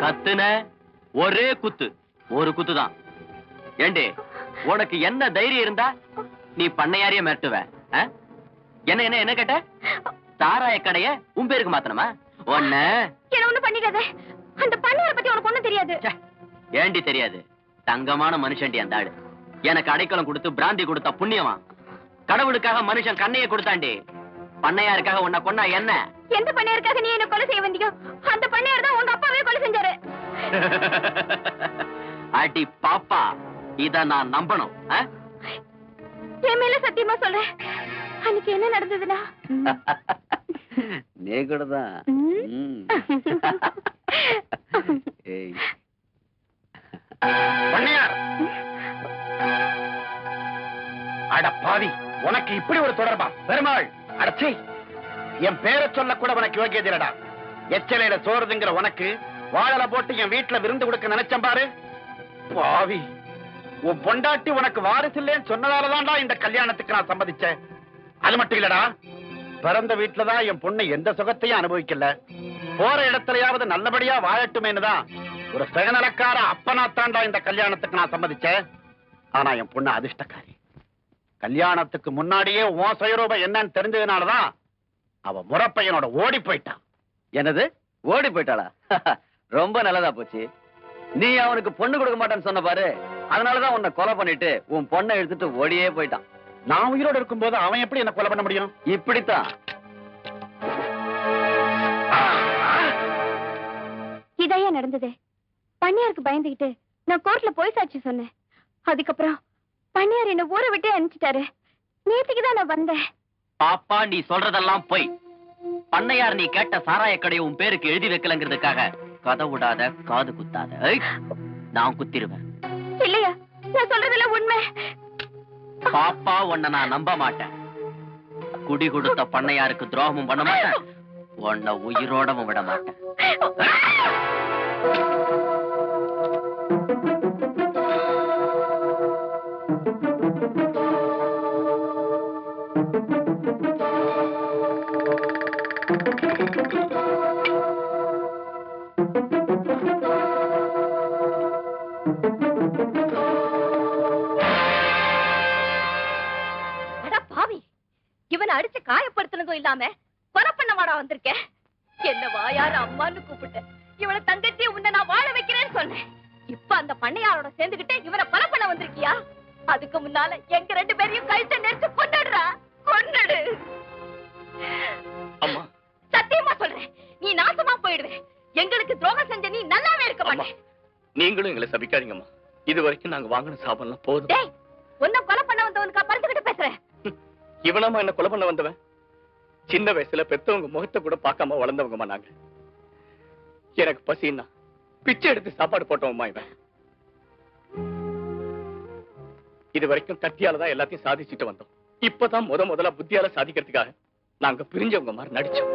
கத்துன ஒரே குத்து, ஒரு குத்துதான். ஏண்டி, உனக்கு என்ன தைரியம் இருந்தா நீ பண்ணையாரிய மிரட்டுவ? என்ன என்ன என்ன கேட்ட? சாராய கடைய உன் பேருக்கு மாத்தணுமா? ஒண்ணு பண்ணிக்காத. அந்த பண்ணையார பத்தி உனக்கு ஒண்ணும் தெரியாது. ஏண்டி தெரியாது? தங்கமான மனுஷன்டி அந்த ஆளு. எனக்கு அடைக்கலம் கொடுத்து பிராந்தி கொடுத்தா புண்ணியமா? கடவுளுக்காக மனுஷன் கண்ணையை கொடுத்தாண்டி. பண்ணையாருக்காக உன்னை கொன்னா என்ன? எந்த பண்ணையாருக்காக நீ என்ன கொலை செய்ய வந்தீங்க? அந்த பண்ணையார் தான் உங்க அப்பாவே கொலை செஞ்சாரு. அடி பாப்பா, இத நான் நம்பணும்? என் மேல சத்தியமா சொல்றேன். அன்னைக்கு என்ன நடந்ததுன்னா, நீ கூடதான். பண்ணையார், அட பாவி, உனக்கு இப்படி ஒரு தொடர்பா? பெருமாள், அடச்சி, என் பேரை சொல்ல கூட உனக்கு யோகியதில்லடா. எச்சலையில சோறுதுங்கிற உனக்கு வாழல போட்டு என் வீட்டுல விருந்து கொடுக்க நினைச்சேன் பாரு. பாவி, உன் பொண்டாட்டி உனக்கு வாரிசு இல்லைன்னு சொன்னதாலதான்டா இந்த கல்யாணத்துக்கு நான் சம்மதிச்சேன். அது மட்டும் இல்லடா, பிறந்த வீட்டுலதான் என் பொண்ணு எந்த சுகத்தையும் அனுபவிக்கல. போற இடத்துலயாவது நல்லபடியா வாழட்டுமேனுதான் ஒரு சுயநலக்கார அப்பனாத்தாண்டா இந்த கல்யாணத்துக்கு நான் சம்மதிச்சேன். ஆனா என் பொண்ணு அதிர்ஷ்டக்காரி. கல்யாணத்துக்கு முன்னாடியே உன் சுயரூபம் என்னன்னு தெரிஞ்சதுனாலதான் அவ முறப்பையனோட ஓடி போயிட்டான். என்னது, ஓடி போயிட்டாளா? ரொம்ப நல்லதா போச்சு. நீ அவனுக்கு பொண்ணு கொடுக்க மாட்டேன்னு சொன்ன பாரு, அதனாலதான் உன்னை கொலை பண்ணிட்டு உன் பொண்ணை எடுத்துட்டு ஓடியே போயிட்டான். நான் உயிரோடு இருக்கும் போது அவன் எப்படி என்ன கொலை பண்ண முடியும்? இப்படித்தான். இதையா நடந்தது? பண்ணையாருக்கு பயந்துகிட்டு நான் கோர்ட்ல போய் சாட்சி சொன்னேன். அதுக்கப்புறம் பண்ணையார் என்ன ஊரை விட்டே அனுப்பிச்சிட்டாரு. நேற்றுக்குதான் நான் வந்தேன். பாப்பா, நீ சொல்றதெல்லாம் போய். பண்ணையார் நீ கேட்ட சாராய கடையை உன் பேருக்கு எழுதி வைக்கலங்கிறதுக்காக கதை விடாத, காது குத்தாத. நான் குத்திருவேன். இல்லையா, நான் சொல்றதெல்லாம் உண்மை. பாப்பா, உன்னை நான் நம்ப மாட்டேன். குடி கொடுத்த பண்ணையாருக்கு துரோகமும் பண்ண மாட்டேன், உன்னை உயிரோடவும் விட மாட்டேன். இவனை அடிச்சு காயப்படுத்தினதும் இல்லாம கொலை பண்ண மாடா வந்திருக்கேன். என்ன வாயார அம்மான்னு கூப்பிட்டேன். இவனை தங்கச்சி உன்னை நான் வாழ வைக்கிறேன்னு சொன்னேன். இப்ப அந்த பண்ணையாரோட சேர்ந்துகிட்டு இவனை கொலை பண்ண வந்திருக்கியா? அதுக்கு முன்னால எங்க ரெண்டு பேரையும் கழுத்தை நெரிச்சு கொன்னுடுறா, கொன்னுடு. அம்மா, சத்தியமா சொல்றேன், நீ நாசமா போயிடுவேன். எங்களுக்கு துரோகம் செஞ்ச நீ நல்லாவே இருக்க மாட்டே. நீங்களும் எங்களை சபிக்காதீங்கம்மா. இது வரைக்கும் நாங்க வாங்கின சாபம்லாம் போதும். டேய், உன்னை கொலை பண்ண வந்தவனுக்கா பறிச்சுக்கிட்டு பேசுறேன்? இவனாமா என்ன கொலை பண்ண வந்தவன்? சின்ன வயசுல பெத்தவங்க முகத்தை கூட பார்க்காம வளர்ந்தவங்கம்மா நாங்க. எனக்கு பசின்னா பிச்சை எடுத்து சாப்பாடு போட்டவம்மா இவன். இது வரைக்கும் கத்தியாலதான் எல்லாத்தையும் சாதிச்சுட்டு வந்தோம். இப்பதான் முதல்ல புத்தியால சாதிக்கிறதுக்காக நாங்க பிரிஞ்சவங்க மாதிரி நடிச்சோம்.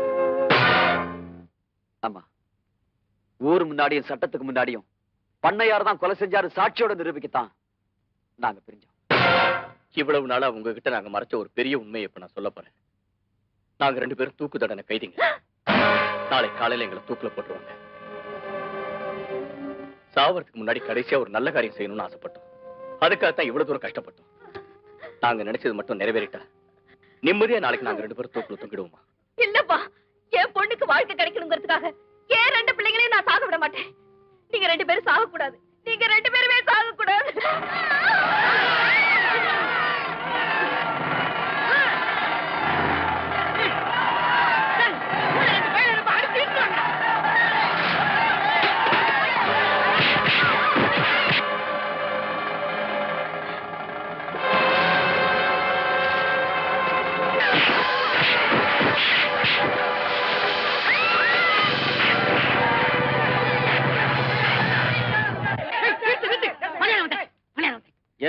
ஆமா, ஊர் முன்னாடியும் சட்டத்துக்கு முன்னாடியும் பண்ணையார் தான் கொலை செஞ்சாரு சாட்சியோட நிரூபிக்கத்தான் நாங்க பிரிஞ்சோம். இவ்வளவு நாளா உங்ககிட்ட நாங்க மறைச்ச ஒரு பெரிய உண்மையை இப்ப நான் சொல்ல போறேன். நாங்க ரெண்டு பேரும் தூக்கு தண்டனை கைதிங்க. நாளை காலையில எங்களை தூக்குல போட்டுருவாங்க. சாவறதுக்கு முன்னாடி கடைசியா ஒரு நல்ல காரியம் செய்யணும்னு ஆசைப்பட்டோம். அதுக்காகத்தான் இவ்வளவு தூரம் கஷ்டப்பட்டோம். நாங்க நினைச்சது மட்டும் நிறைவேறிட்டா நிம்மதியா நாளைக்கு நாங்க ரெண்டு பேரும் தூக்குல தூக்கிடுவோமா? இல்லப்பா, என் பொண்ணுக்கு வாழ்க்கை கிடைக்கணுங்கிறதுக்காக ஏன் ரெண்டு பிள்ளைங்களையும் நான் சாக விட மாட்டேன். நீங்க ரெண்டு பேரும் சாக கூடாது. நீங்க ரெண்டு பேருமே சாக கூடாது.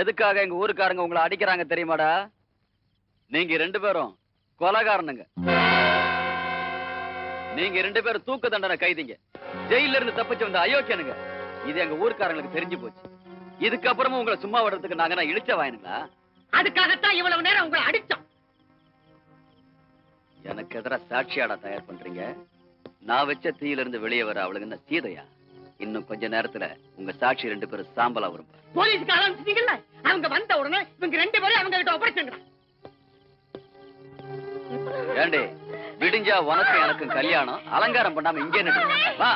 எதுக்காக எங்க ஊருக்காரங்க உங்களை அடிக்கிறாங்க தெரியுமாடா? நீங்க ரெண்டு பேரும் கொலைகாரனுங்க. நீங்க ரெண்டு பேரும் தூக்கு தண்டனை கைதிங்க. ஜெயில இருந்து தப்பிச்சு வந்த அயோக்கியனுங்க. இது எங்க ஊருக்காரங்களுக்கு தெரிஞ்சு போச்சு. இதுக்கப்புறமும் உங்களை சும்மா விடுறதுக்கு நாங்க இழிச்ச வாயனுங்களா? அதுக்காகத்தான் இவ்வளவு நேரம் உங்களை அடிச்சோம். எனக்கு எதிராக சாட்சியாடா தயார் பண்றீங்க? நான் வச்ச தீயில இருந்து வெளியே வர அவளுக்கு என்ன சீதையா? இன்னும் கொஞ்ச நேரத்துல உங்க சாட்சி 2 பேரும் சாம்பலா வரும். போலீஸ்க்கு ஆரம்பிச்சிட்டீங்கல்ல, அவங்க வந்த உடனே இவங்க 2 பேரும் அவங்க கிட்ட ஒப்படைச்சுங்க. ஏண்டே, விடிஞ்சா உனக்கு எனக்கும் கல்யாணம், அலங்காரம் பண்ணாம இங்கே நின்று வா.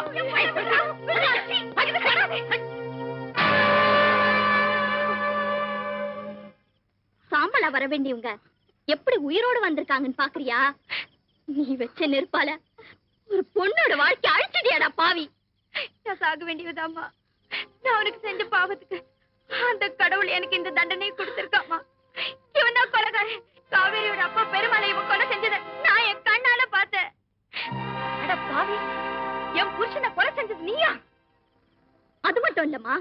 சாம்பலா வர வேண்டியவங்க எப்படி உயிரோடு வந்திருக்காங்கன்னு பாக்குறியா? நீ வச்ச நெருப்பால ஒரு பொண்ணோட வாழ்க்கை அழிச்சிட்டியாடா பாவி. நான் சாக வேண்டியதாமா. நான் அவனுக்கு செஞ்ச பாவத்துக்கு அந்த கடவுள் எனக்கு இந்த தண்டனை கொடுத்திருக்காமா. இவன் தான் கொலைகாரன். காவேரியோட அப்பா பெருமாளை இவன் கொலை செஞ்சதை நான் என் கண்ணால பார்த்தேன். அட பாவி, என் புருஷனை கொலை செஞ்சது நீயா? அது மட்டும் இல்லம்மா,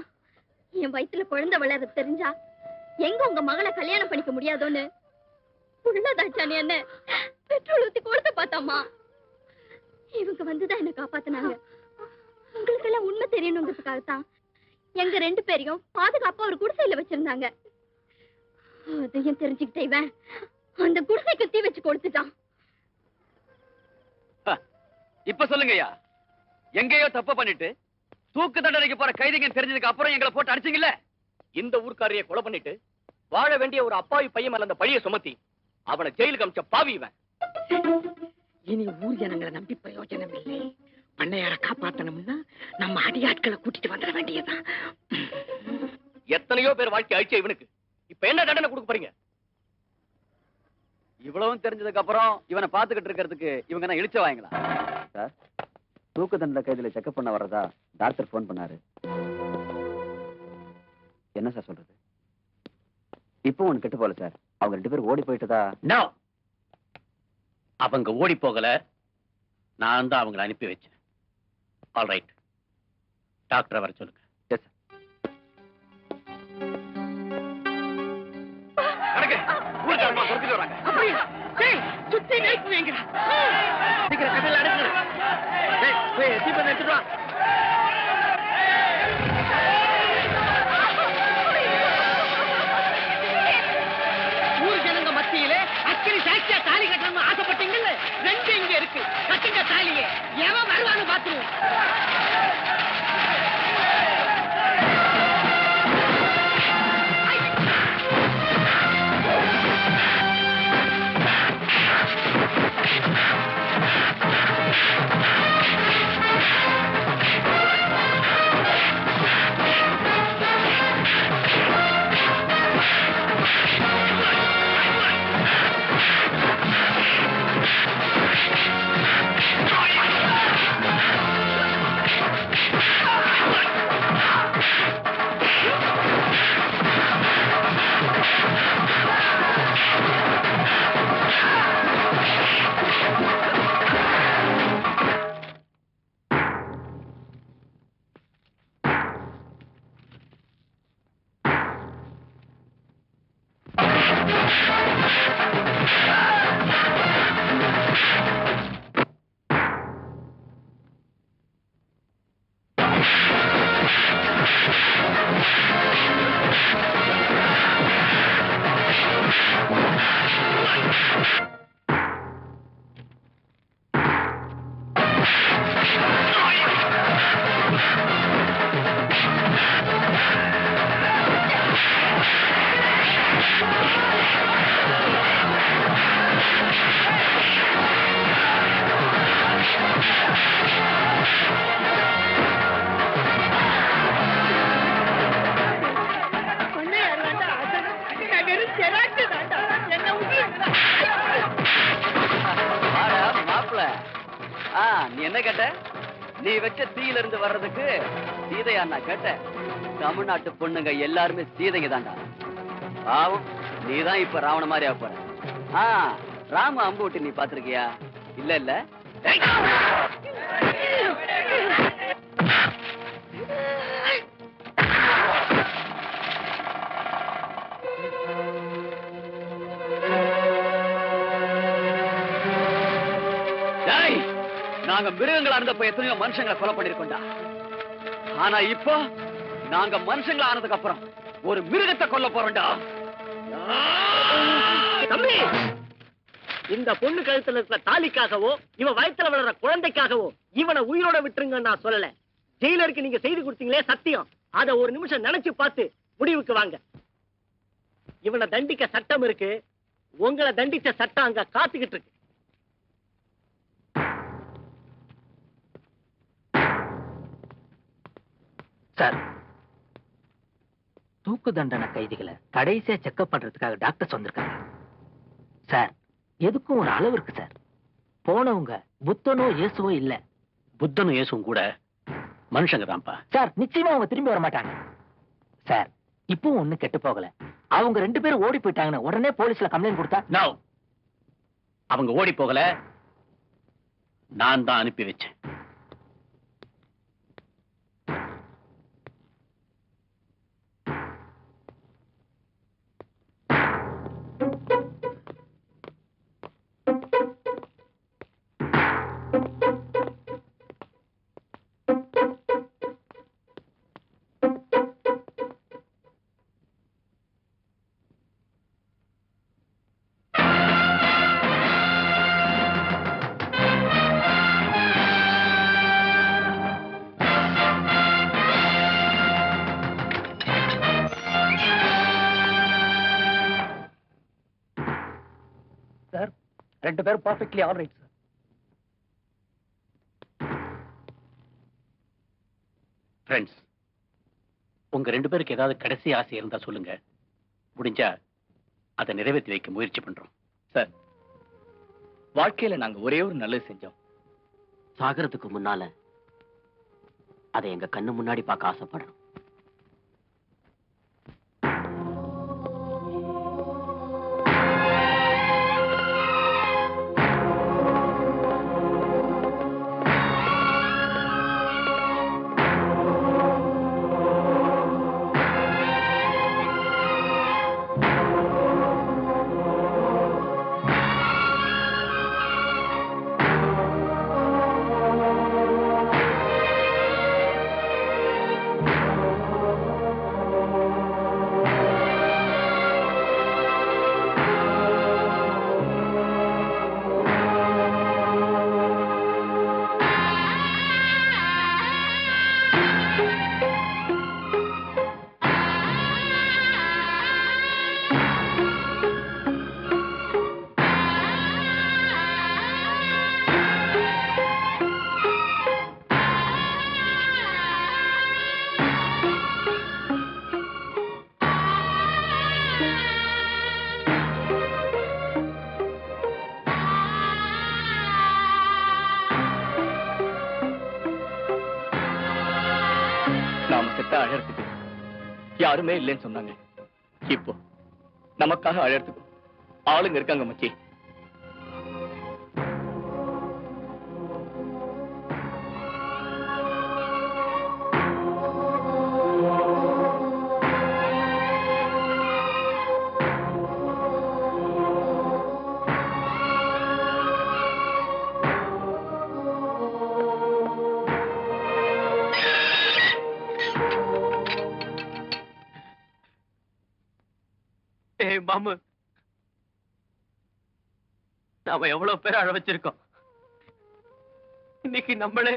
என் வயித்துல குழந்தை வளர தெரிஞ்சா எங்க உங்க மகளை கல்யாணம் பண்ணிக்க முடியாதோன்னு உள்ளதாச்சானே என்ன பெட்ரோல் ஊத்தி கொடுத்து பார்த்தாமா. இவங்க வந்துதான் என்ன காப்பாத்தினாங்க. உங்களுக்கு எல்லாம் உண்மை தெரியணுங்கிறதுக்காகத்தான் எங்க 2 பேரையும் பாதுகாப்பா ஒரு குடிசையில வச்சிருந்தாங்க. அதையும் தெரிஞ்சுக்கிட்டே இவன் அந்த குடிசைக்கு தீ வச்சு கொடுத்துட்டான். இப்ப சொல்லுங்கய்யா, எங்கேயோ தப்பு பண்ணிட்டு தூக்கு தண்டனைக்கு போற கைதிங்க தெரிஞ்சதுக்கு அப்புறம் எங்களை போட்டு அடிச்சீங்கல்ல. இந்த ஊர்க்காரைய கொலை பண்ணிட்டு வாழ வேண்டிய ஒரு அப்பாவி பையன் மேல அந்த பழிய சுமத்தி அவனை ஜெயிலுக்கு அமிச்ச பாவி இவன். இனி ஊர் ஜனங்களை நம்பி பிரயோஜனம் இல்லை. பண்ணையார காப்பாத்தணும்னா நம்ம அடியாட்களை கூட்டிட்டு வந்துட வேண்டியதுதான். எத்தனையோ பேர் வாழ்க்கை அழிச்ச இவனுக்கு இப்ப என்ன தண்டனை கொடுக்க போறீங்க? இவ்வளவும் தெரிஞ்சதுக்கு அப்புறம் இவனை பாத்துக்கிட்டு இருக்கிறதுக்கு இவங்க என்ன இழிச்ச வாங்களா? சார், தூக்கு தண்டனை கைதில செக்அப் பண்ண வர்றதா டாக்டர் போன் பண்ணாரு. என்ன சார் சொல்றது? இப்போ ஒண்ணு கெட்டு போல சார். அவங்க 2 பேரும் ஓடி போயிட்டதா? நோ, அவங்க ஓடி போகல, நான் தான் அவங்களை அனுப்பி வச்சேன். ஆல் ரைட், டாக்டரை வர சொல்லுங்க. Yes sir. அப்படியா? டேய், சுத்தி நெருப்பு வைங்கடா. சீக்கிரம் கட்டில அடக்குங்க. டேய், போய் தீபம் எடுத்துட்டு வா. ஊர் ஜனங்க மத்தியிலே அக்கினி சாட்சியா தாலி கட்டணும்னு ஆசைப்பட்டீங்கல்ல, 2 இங்க இருக்கு. கட்டுங்க தாலியை. எவன் வருவான்னு பாத்துருவோம். நீ என்ன கேட்ட? நீ வச்ச தீயில இருந்து வர்றதுக்கு சீதையா நான் கேட்டேன். தமிழ்நாட்டு பொண்ணுங்க எல்லாருமே சீதைங்க தான்டா. பாவம், நீதான் இப்ப ராவண மாதிரி ஆக போற. ராம அம்பு விட்டு நீ பாத்திருக்கியா? இல்ல இல்ல. நாங்க மிருகங்களா இருந்தப்ப எத்தனையோ மனுஷங்களை கொலை பண்ணிருக்கோம்டா. ஆனா இப்போ நாங்க மனுஷங்களா ஆனதுக்கு அப்புறம் ஒரு மிருகத்தை கொல்ல போறோம்டா. தம்பி, இந்த பொண்ணு கழுத்துல இருக்கிற தாலிக்காகவோ இவன் வயித்துல வளர்ற குழந்தைக்காகவோ இவனை உயிரோட விட்டுருங்க நான் சொல்லல. ஜெயிலருக்கு நீங்க செய்து கொடுத்தீங்களே சத்தியம், அத ஒரு நிமிஷம் நினைச்சு பார்த்து முடிவுக்கு வாங்க. இவனை தண்டிக்க சட்டம் இருக்கு, உங்களை தண்டிச்ச சட்டம் அங்க காத்துக்கிட்டு இருக்கு. சார், தூக்கு தண்டனை கைதிகளை கடைசியா செக்அப் பண்றதுக்காக டாக்டர்ஸ் வந்திருக்காங்க சார். எதுக்கும் ஒரு அளவு இருக்கு சார். போனவங்க புத்தனோ இயேசுவோ இல்ல. புத்தனும் இயேசுவும் கூட மனுஷங்க தான்ப்பா சார். நிச்சயமா அவங்க திரும்பி வர மாட்டாங்க சார். இப்பவும் ஒண்ணு கெட்டு போகல. அவங்க 2 பேரும் ஓடி போயிட்டாங்கன்னு உடனே போலீஸ்ல கம்ப்ளைண்ட் கொடுத்தா? நோ, அவங்க ஓடி போகல, நான் தான் அனுப்பி வச்சேன். சார், 2 பேரும் perfectly all right sir. Friends, உங்க 2 பேருக்கு ஏதாவது கடைசி ஆசை இருந்தா சொல்லுங்க. முடிஞ்சா அதை நிறைவேற்றி வைக்க முயற்சி பண்றோம். சார், வாழ்க்கையில நாங்க ஒரே ஒரு நல்லது செஞ்சோம். சாகறதுக்கு முன்னால அதை எங்க கண்ணு முன்னாடி பார்க்க ஆசைப்படுறோம். நாம செத்தா அழறதுக்கு யாருமே இல்லைன்னு சொன்னாங்க. இப்போ நமக்காக அழறதுக்கு ஆளுங்க இருக்காங்க மச்சி. மாமு, நாம எவ்வளவு பேர் அழ வச்சிருக்கோம். இன்னைக்கு நம்மளே